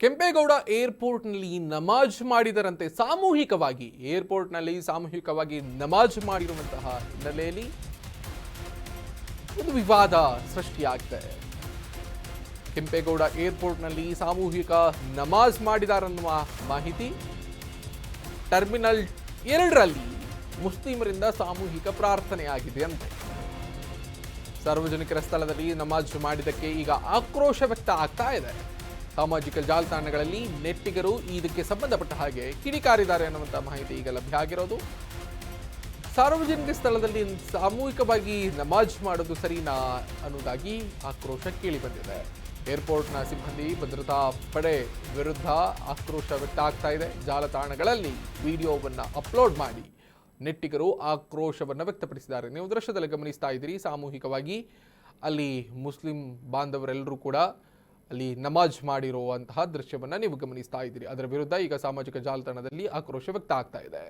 ಕೆಂಪೇಗೌಡ ಏರ್ಪೋರ್ಟ್ನಲ್ಲಿ ನಮಾಜ್ ಮಾಡಿದರಂತೆ ಏರ್ಪೋರ್ಟ್ನಲ್ಲಿ ಸಾಮೂಹಿಕವಾಗಿ ನಮಾಜ್ ಮಾಡಿರುವಂತಹ ಹಿನ್ನೆಲೆಯಲ್ಲಿ ಒಂದು ವಿವಾದ ಸೃಷ್ಟಿಯಾಗಿದೆ. ಕೆಂಪೇಗೌಡ ಏರ್ಪೋರ್ಟ್ನಲ್ಲಿ ಸಾಮೂಹಿಕ ನಮಾಜ್ ಮಾಡಿದಾರೆನ್ನುವ ಮಾಹಿತಿ. ಟರ್ಮಿನಲ್ 2ರಲ್ಲಿ ಮುಸ್ಲಿಮರಿಂದ ಸಾಮೂಹಿಕ ಪ್ರಾರ್ಥನೆಯಾಗಿದೆ ಅಂತೆ. ಸಾರ್ವಜನಿಕರ ಸ್ಥಳದಲ್ಲಿ ನಮಾಜ್ ಮಾಡಿದ್ದಕ್ಕೆ ಈಗ ಆಕ್ರೋಶ ವ್ಯಕ್ತ ಆಗ್ತಾ ಇದೆ. ಸಾಮಾಜಿಕ ಜಾಲತಾಣಗಳಲ್ಲಿ ನೆಟ್ಟಿಗರು ಇದಕ್ಕೆ ಸಂಬಂಧಪಟ್ಟ ಹಾಗೆ ಕಿಡಿಕಾರಿದ್ದಾರೆ ಅನ್ನುವಂಥ ಮಾಹಿತಿ ಈಗ ಲಭ್ಯ ಆಗಿರೋದು. ಸಾರ್ವಜನಿಕ ಸ್ಥಳದಲ್ಲಿ ಸಾಮೂಹಿಕವಾಗಿ ನಮಾಜ್ ಮಾಡೋದು ಸರಿನಾ ಅನ್ನೋದಾಗಿ ಆಕ್ರೋಶ ಕೇಳಿ ಬಂದಿದೆ. ಏರ್ಪೋರ್ಟ್ನ ಸಿಬ್ಬಂದಿ ಭದ್ರತಾ ಪಡೆ ವಿರುದ್ಧ ಆಕ್ರೋಶ ವ್ಯಕ್ತ ಆಗ್ತಾ ಇದೆ. ಜಾಲತಾಣಗಳಲ್ಲಿ ವಿಡಿಯೋವನ್ನು ಅಪ್ಲೋಡ್ ಮಾಡಿ ನೆಟ್ಟಿಗರು ಆಕ್ರೋಶವನ್ನು ವ್ಯಕ್ತಪಡಿಸಿದ್ದಾರೆ. ನೀವು ದೃಶ್ಯದಲ್ಲಿ ಗಮನಿಸ್ತಾ ಇದ್ದೀರಿ, ಸಾಮೂಹಿಕವಾಗಿ ಅಲ್ಲಿ ಮುಸ್ಲಿಂ ಬಾಂಧವರೆಲ್ಲರೂ ಕೂಡ ಅಲ್ಲಿ ನಮಾಜ್ ಮಾಡಿರುವಂತಹ ದೃಶ್ಯವನ್ನು ನೀವು ಗಮನಿಸ್ತಾ ಇದ್ದೀರಿ. ಅದರ ವಿರುದ್ಧ ಈಗ ಸಾಮಾಜಿಕ ಜಾಲತಾಣದಲ್ಲಿ ಆಕ್ರೋಶ ವ್ಯಕ್ತ ಆಗ್ತಾ ಇದೆ.